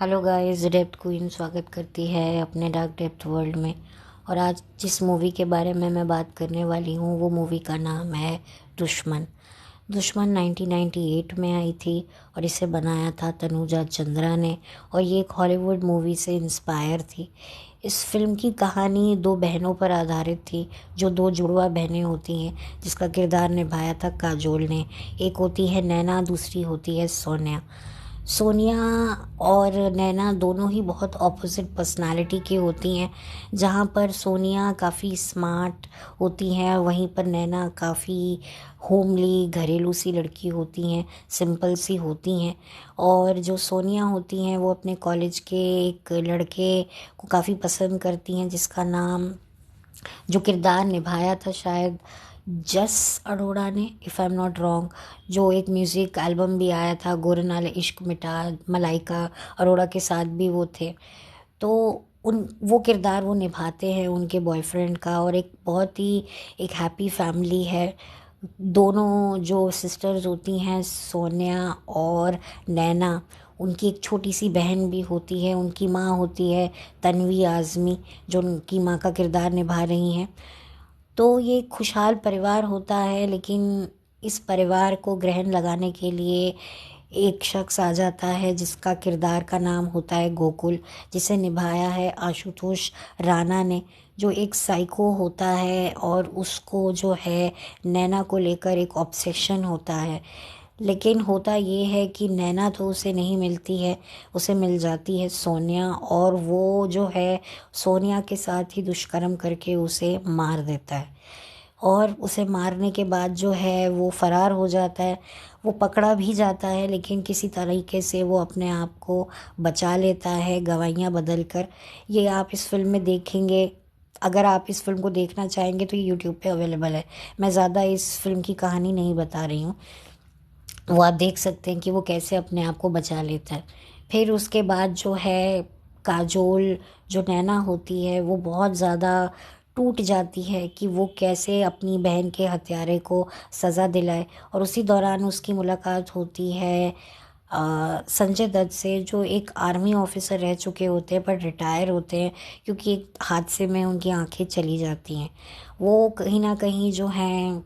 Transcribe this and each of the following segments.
Hello guys, depth queen स्वागत करती है अपने डार्क डेप्थ वर्ल्ड में। और आज जिस मूवी के बारे में मैं बात करने वाली हूँ वो मूवी का नाम है दुश्मन। दुश्मन 1998 में आई थी और इसे बनाया था तनुजा चंद्रा ने, और ये एक हॉलीवुड मूवी से इंस्पायर थी। इस फिल्म की कहानी दो बहनों पर आधारित थी, जो दो जुड़वा बहनें होती हैं, जिसका किरदार निभाया था काजोल ने। एक होती है नैना, दूसरी होती है सोनिया। सोनिया और नैना दोनों ही बहुत ऑपोजिट पर्सनालिटी की होती हैं। जहाँ पर सोनिया काफ़ी स्मार्ट होती हैं, वहीं पर नैना काफ़ी होमली घरेलू सी लड़की होती हैं, सिंपल सी होती हैं। और जो सोनिया होती हैं वो अपने कॉलेज के एक लड़के को काफ़ी पसंद करती हैं, जिसका नाम, जो किरदार निभाया था शायद जस अरोड़ा ने, if I am not wrong. जो एक म्यूज़िक एल्बम भी आया था, गोरनाल इश्क मिटा, मलाइका अरोड़ा के साथ भी वो थे। तो उन वो किरदार वो निभाते हैं उनके बॉयफ्रेंड का। और एक बहुत ही एक हैप्पी फैमिली है। दोनों जो सिस्टर्स होती हैं, सोनिया और नैना, उनकी एक छोटी सी बहन भी होती है। उनकी माँ होती है तन्वी आज़मी, जो उनकी माँ का किरदार निभा रही हैं। तो ये खुशहाल परिवार होता है, लेकिन इस परिवार को ग्रहण लगाने के लिए एक शख्स आ जाता है, जिसका किरदार का नाम होता है गोकुल, जिसे निभाया है आशुतोष राणा ने, जो एक साइको होता है। और उसको जो है नैना को लेकर एक ऑब्सेशन होता है। लेकिन होता ये है कि नैना तो उसे नहीं मिलती है, उसे मिल जाती है सोनिया, और वो जो है सोनिया के साथ ही दुष्कर्म करके उसे मार देता है। और उसे मारने के बाद जो है वो फरार हो जाता है। वो पकड़ा भी जाता है, लेकिन किसी तरीके से वो अपने आप को बचा लेता है गवाहियाँ बदल कर। ये आप इस फिल्म में देखेंगे। अगर आप इस फिल्म को देखना चाहेंगे तो ये यूट्यूब पे अवेलेबल है। मैं ज़्यादा इस फिल्म की कहानी नहीं बता रही हूँ। वो आप देख सकते हैं कि वो कैसे अपने आप को बचा लेता है। फिर उसके बाद जो है काजोल, जो नैना होती है, वो बहुत ज़्यादा टूट जाती है कि वो कैसे अपनी बहन के हत्यारे को सज़ा दिलाए। और उसी दौरान उसकी मुलाकात होती है संजय दत्त से, जो एक आर्मी ऑफिसर रह चुके होते हैं पर रिटायर होते हैं, क्योंकि एक हादसे में उनकी आंखें चली जाती हैं। वो कहीं ना कहीं जो हैं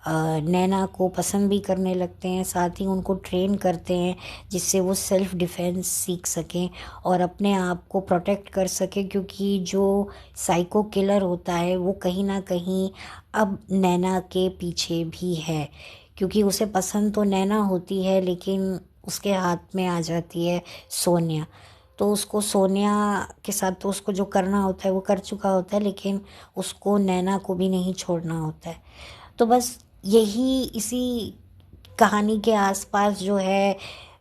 नैना को पसंद भी करने लगते हैं, साथ ही उनको ट्रेन करते हैं, जिससे वो सेल्फ डिफेंस सीख सकें और अपने आप को प्रोटेक्ट कर सकें। क्योंकि जो साइको किलर होता है वो कहीं ना कहीं अब नैना के पीछे भी है, क्योंकि उसे पसंद तो नैना होती है, लेकिन उसके हाथ में आ जाती है सोनिया। तो उसको सोनिया के साथ तो उसको जो करना होता है वो कर चुका होता है, लेकिन उसको नैना को भी नहीं छोड़ना होता है। तो बस यही इसी कहानी के आसपास जो है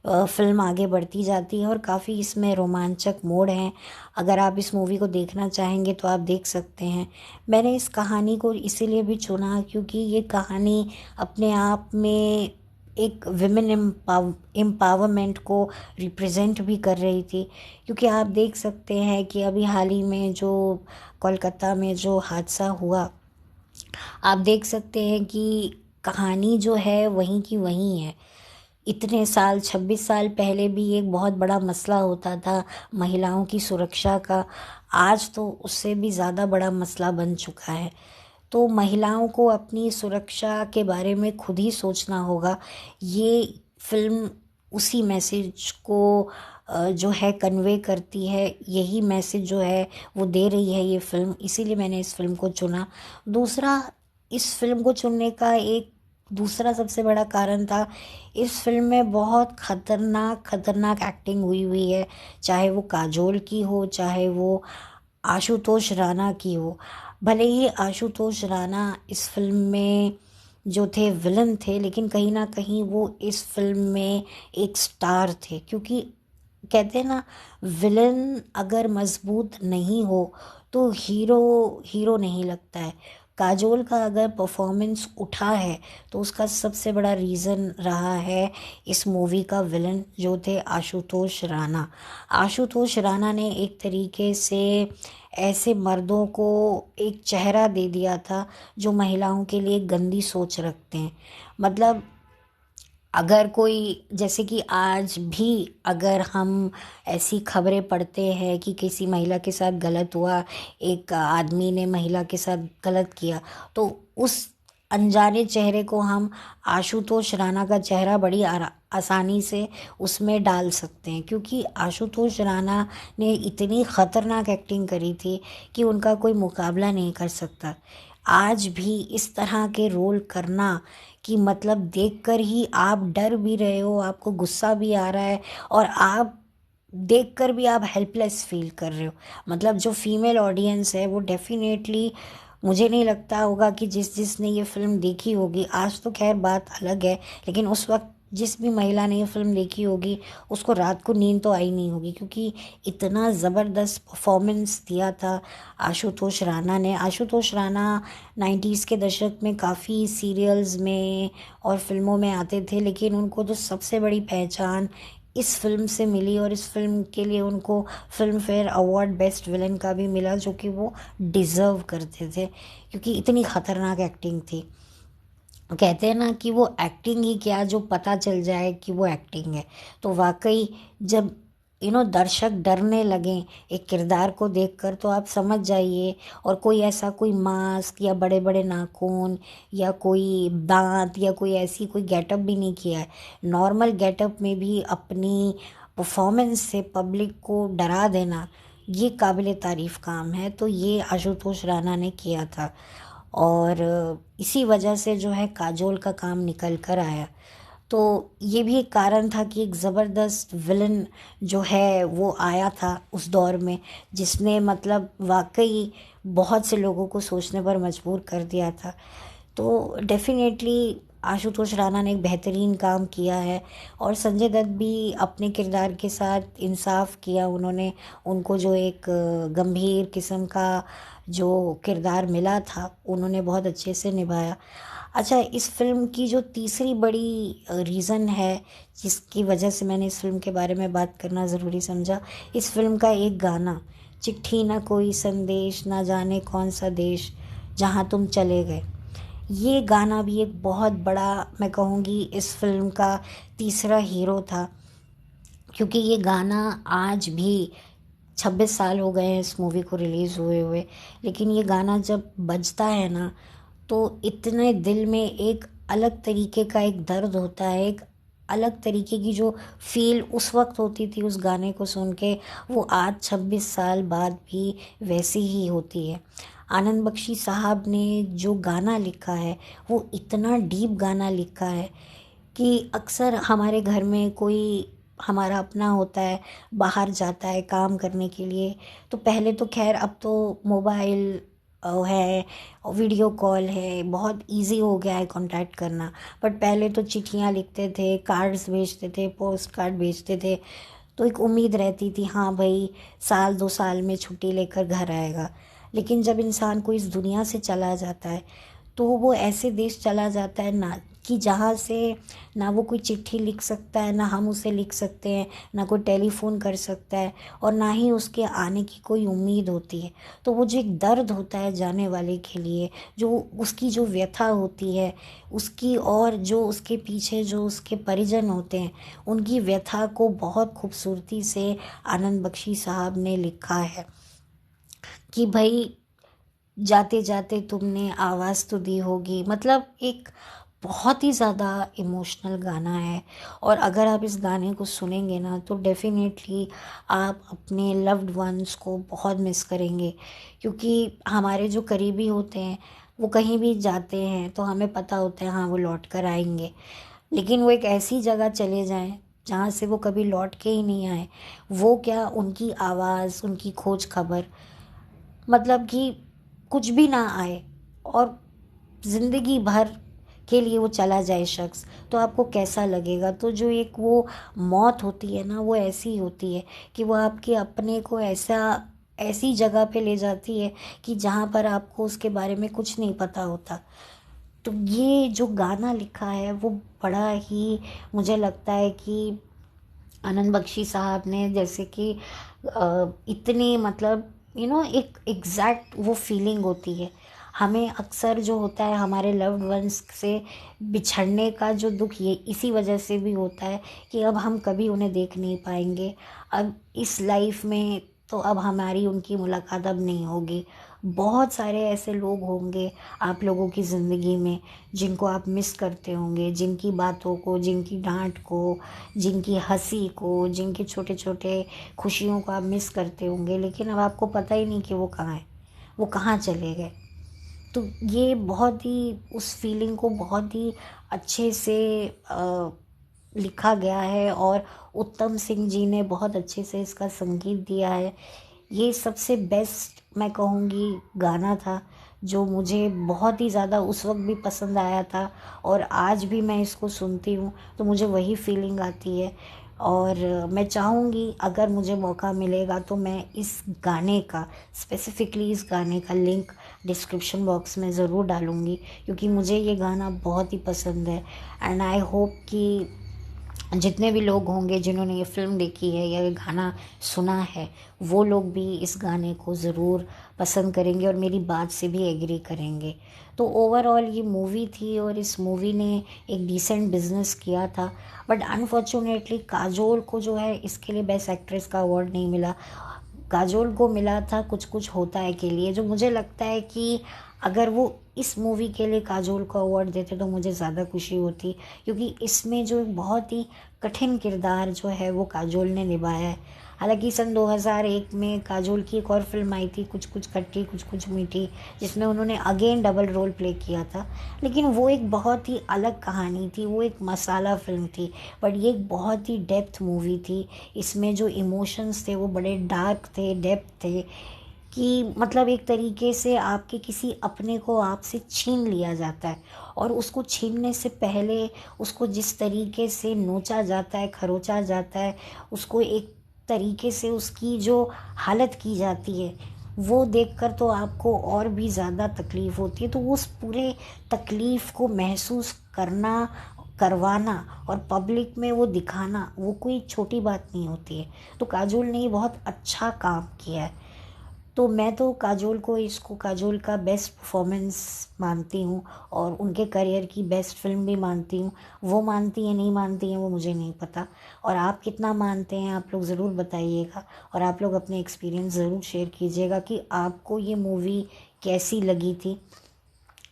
फिल्म आगे बढ़ती जाती है, और काफ़ी इसमें रोमांचक मोड़ हैं। अगर आप इस मूवी को देखना चाहेंगे तो आप देख सकते हैं। मैंने इस कहानी को इसीलिए भी चुना क्योंकि ये कहानी अपने आप में एक विमेन एम्पावरमेंट को रिप्रेजेंट भी कर रही थी। क्योंकि आप देख सकते हैं कि अभी हाल ही में जो कोलकाता में जो हादसा हुआ, आप देख सकते हैं कि कहानी जो है वहीं की वहीं है। इतने साल, 26 साल पहले भी एक बहुत बड़ा मसला होता था महिलाओं की सुरक्षा का। आज तो उससे भी ज़्यादा बड़ा मसला बन चुका है। तो महिलाओं को अपनी सुरक्षा के बारे में खुद ही सोचना होगा। ये फिल्म उसी मैसेज को जो है कन्वे करती है। यही मैसेज जो है वो दे रही है ये फिल्म, इसीलिए मैंने इस फिल्म को चुना। दूसरा, इस फिल्म को चुनने का एक दूसरा सबसे बड़ा कारण था, इस फिल्म में बहुत खतरनाक खतरनाक एक्टिंग हुई हुई है। चाहे वो काजोल की हो, चाहे वो आशुतोष राणा की हो। भले ही आशुतोष राणा इस फिल्म में जो थे विलन थे, लेकिन कहीं ना कहीं वो इस फिल्म में एक स्टार थे। क्योंकि कहते हैं ना, विलन अगर मजबूत नहीं हो तो हीरो हीरो नहीं लगता है। काजोल का अगर परफॉर्मेंस उठा है तो उसका सबसे बड़ा रीज़न रहा है इस मूवी का विलन, जो थे आशुतोष राणा। आशुतोष राणा ने एक तरीके से ऐसे मर्दों को एक चेहरा दे दिया था जो महिलाओं के लिए गंदी सोच रखते हैं। मतलब अगर कोई, जैसे कि आज भी अगर हम ऐसी खबरें पढ़ते हैं कि किसी महिला के साथ गलत हुआ, एक आदमी ने महिला के साथ गलत किया, तो उस अनजाने चेहरे को हम आशुतोष राणा का चेहरा बड़ी आसानी से उसमें डाल सकते हैं, क्योंकि आशुतोष राणा ने इतनी खतरनाक एक्टिंग करी थी कि उनका कोई मुकाबला नहीं कर सकता। आज भी इस तरह के रोल करना कि मतलब देखकर ही आप डर भी रहे हो, आपको गुस्सा भी आ रहा है, और आप देखकर भी आप हेल्पलेस फील कर रहे हो। मतलब जो फीमेल ऑडियंस है वो डेफिनेटली, मुझे नहीं लगता होगा कि जिसने ये फिल्म देखी होगी, आज तो खैर बात अलग है, लेकिन उस वक्त जिस भी महिला ने ये फिल्म देखी होगी उसको रात को नींद तो आई नहीं होगी, क्योंकि इतना ज़बरदस्त परफॉर्मेंस दिया था आशुतोष राणा ने। आशुतोष राणा 90s के दशक में काफ़ी सीरियल्स में और फिल्मों में आते थे, लेकिन उनको जो सबसे बड़ी पहचान इस फिल्म से मिली, और इस फिल्म के लिए उनको film fair award best villain का भी मिला, जो कि वो डिज़र्व करते थे, क्योंकि इतनी ख़तरनाक एक्टिंग थी। कहते हैं ना कि वो एक्टिंग ही क्या, जो पता चल जाए कि वो एक्टिंग है। तो वाकई जब दर्शक डरने लगें एक किरदार को देखकर, तो आप समझ जाइए। और कोई ऐसा कोई मास्क या बड़े बड़े नाखून या कोई दांत या कोई ऐसी कोई गेटअप भी नहीं किया है। नॉर्मल गेटअप में भी अपनी परफॉर्मेंस से पब्लिक को डरा देना, ये काबिल तारीफ़ काम है। तो ये आशुतोष राणा ने किया था, और इसी वजह से जो है काजोल का काम निकल कर आया। तो ये भी एक कारण था कि एक ज़बरदस्त विलन जो है वो आया था उस दौर में, जिसने मतलब वाकई बहुत से लोगों को सोचने पर मजबूर कर दिया था। तो डेफिनेटली आशुतोष राणा ने एक बेहतरीन काम किया है, और संजय दत्त भी अपने किरदार के साथ इंसाफ किया। उन्होंने उनको जो एक गंभीर किस्म का जो किरदार मिला था, उन्होंने बहुत अच्छे से निभाया। अच्छा, इस फिल्म की जो तीसरी बड़ी रीज़न है जिसकी वजह से मैंने इस फिल्म के बारे में बात करना ज़रूरी समझा, इस फिल्म का एक गाना, चिट्ठी ना कोई संदेश ना जाने कौन सा देश जहाँ तुम चले गए, ये गाना भी एक बहुत बड़ा, मैं कहूँगी, इस फिल्म का तीसरा हीरो था। क्योंकि ये गाना आज भी 26 साल हो गए हैं इस मूवी को रिलीज़ हुए हुए, लेकिन ये गाना जब बजता है ना, तो इतने दिल में एक अलग तरीके का एक दर्द होता है, एक अलग तरीके की जो फील उस वक्त होती थी उस गाने को सुन के, वो आज 26 साल बाद भी वैसी ही होती है। आनंद बख्शी साहब ने जो गाना लिखा है, वो इतना डीप गाना लिखा है कि अक्सर हमारे घर में कोई हमारा अपना होता है, बाहर जाता है काम करने के लिए, तो पहले तो खैर, अब तो मोबाइल है, वीडियो कॉल है, बहुत इजी हो गया है कांटेक्ट करना। बट पहले तो चिट्ठियाँ लिखते थे, कार्ड्स भेजते थे, पोस्ट कार्ड भेजते थे, तो एक उम्मीद रहती थी, हाँ भाई साल 2 साल में छुट्टी लेकर घर आएगा। लेकिन जब इंसान को इस दुनिया से चला जाता है, तो वो ऐसे देश चला जाता है ना, कि जहाँ से ना वो कोई चिट्ठी लिख सकता है, ना हम उसे लिख सकते हैं, ना कोई टेलीफोन कर सकता है, और ना ही उसके आने की कोई उम्मीद होती है। तो वो जो एक दर्द होता है जाने वाले के लिए, जो उसकी जो व्यथा होती है उसकी, और जो उसके पीछे जो उसके परिजन होते हैं, उनकी व्यथा को बहुत खूबसूरती से आनंद बख्शी साहब ने लिखा है कि भाई जाते जाते तुमने आवाज़ तो दी होगी। मतलब एक बहुत ही ज़्यादा इमोशनल गाना है, और अगर आप इस गाने को सुनेंगे ना, तो डेफिनेटली आप अपने लव्ड वंस को बहुत मिस करेंगे। क्योंकि हमारे जो करीबी होते हैं, वो कहीं भी जाते हैं तो हमें पता होता है हाँ वो लौट कर आएंगे, लेकिन वो एक ऐसी जगह चले जाएं जहाँ से वो कभी लौट के ही नहीं आए। वो क्या, उनकी आवाज़, उनकी खोज खबर, मतलब कि कुछ भी ना आए, और ज़िंदगी भर के लिए वो चला जाए शख्स, तो आपको कैसा लगेगा। तो जो एक वो मौत होती है ना, वो ऐसी होती है कि वो आपके अपने को ऐसी जगह पे ले जाती है कि जहाँ पर आपको उसके बारे में कुछ नहीं पता होता। तो ये जो गाना लिखा है वो बड़ा ही, मुझे लगता है कि आनंद बख्शी साहब ने, जैसे कि इतनी मतलब एक एग्जैक्ट वो फीलिंग होती है। हमें अक्सर जो होता है हमारे लव्ड वंस से बिछड़ने का जो दुख ये इसी वजह से भी होता है कि अब हम कभी उन्हें देख नहीं पाएंगे। अब इस लाइफ में तो अब हमारी उनकी मुलाकात अब नहीं होगी। बहुत सारे ऐसे लोग होंगे आप लोगों की ज़िंदगी में जिनको आप मिस करते होंगे, जिनकी बातों को, जिनकी डांट को, जिनकी हंसी को, जिनके छोटे छोटे खुशियों को आप मिस करते होंगे, लेकिन अब आपको पता ही नहीं कि वो कहाँ है, वो कहाँ चले गए। तो ये बहुत ही उस फीलिंग को बहुत ही अच्छे से लिखा गया है और उत्तम सिंह जी ने बहुत अच्छे से इसका संगीत दिया है। ये सबसे बेस्ट मैं कहूँगी गाना था जो मुझे बहुत ही ज़्यादा उस वक्त भी पसंद आया था और आज भी मैं इसको सुनती हूँ तो मुझे वही फीलिंग आती है। और मैं चाहूँगी अगर मुझे मौका मिलेगा तो मैं इस गाने का, स्पेसिफ़िकली इस गाने का लिंक डिस्क्रिप्शन बॉक्स में ज़रूर डालूँगी क्योंकि मुझे ये गाना बहुत ही पसंद है। एंड आई होप कि जितने भी लोग होंगे जिन्होंने ये फ़िल्म देखी है या ये गाना सुना है वो लोग भी इस गाने को ज़रूर पसंद करेंगे और मेरी बात से भी एग्री करेंगे। तो ओवरऑल ये मूवी थी और इस मूवी ने एक डिसेंट बिजनेस किया था। बट अनफॉर्चुनेटली काजोल को जो है इसके लिए बेस्ट एक्ट्रेस का अवार्ड नहीं मिला। काजोल को मिला था कुछ कुछ होता है के लिए, जो मुझे लगता है कि अगर वो इस मूवी के लिए काजोल को अवार्ड देते तो मुझे ज़्यादा खुशी होती क्योंकि इसमें जो बहुत ही कठिन किरदार जो है वो काजोल ने निभाया है। हालांकि सन 2001 में काजोल की एक और फिल्म आई थी कुछ कुछ खट्टी कुछ कुछ मीठी, जिसमें उन्होंने अगेन डबल रोल प्ले किया था, लेकिन वो एक बहुत ही अलग कहानी थी, वो एक मसाला फिल्म थी। बट ये एक बहुत ही डेप्थ मूवी थी। इसमें जो इमोशंस थे वो बड़े डार्क थे, डेप्थ थे कि मतलब एक तरीके से आपके किसी अपने को आपसे छीन लिया जाता है और उसको छीनने से पहले उसको जिस तरीके से नोचा जाता है, खरोचा जाता है, उसको एक तरीके से उसकी जो हालत की जाती है वो देखकर तो आपको और भी ज़्यादा तकलीफ़ होती है। तो उस पूरे तकलीफ़ को महसूस करना, करवाना और पब्लिक में वो दिखाना वो कोई छोटी बात नहीं होती है। तो काजोल ने ये बहुत अच्छा काम किया है। तो मैं तो काजोल को इसको काजोल का बेस्ट परफॉर्मेंस मानती हूँ और उनके करियर की बेस्ट फिल्म भी मानती हूँ। वो मानती हैं नहीं मानती हैं वो मुझे नहीं पता, और आप कितना मानते हैं आप लोग ज़रूर बताइएगा और आप लोग अपने एक्सपीरियंस ज़रूर शेयर कीजिएगा कि आपको ये मूवी कैसी लगी थी।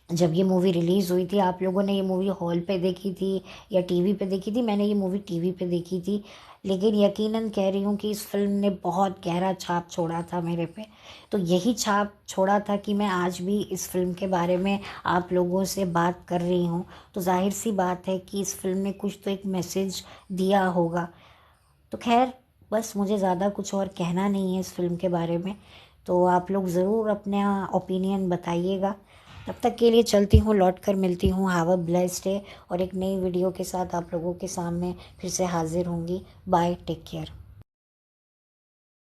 जब ये मूवी रिलीज़ हुई थी आप लोगों ने ये मूवी हॉल पे देखी थी या टीवी पे देखी थी? मैंने ये मूवी टीवी पे देखी थी, लेकिन यकीनन कह रही हूँ कि इस फिल्म ने बहुत गहरा छाप छोड़ा था मेरे पे। तो यही छाप छोड़ा था कि मैं आज भी इस फिल्म के बारे में आप लोगों से बात कर रही हूँ। तो जाहिर सी बात है कि इस फिल्म ने कुछ तो एक मैसेज दिया होगा। तो खैर बस मुझे ज़्यादा कुछ और कहना नहीं है इस फिल्म के बारे में। तो आप लोग ज़रूर अपना ओपिनियन बताइएगा। तब तक के लिए चलती हूँ, लौट कर मिलती हूँ। हैव अ ब्लेस्ड डे और एक नई वीडियो के साथ आप लोगों के सामने फिर से हाजिर होंगी। Bye, take care.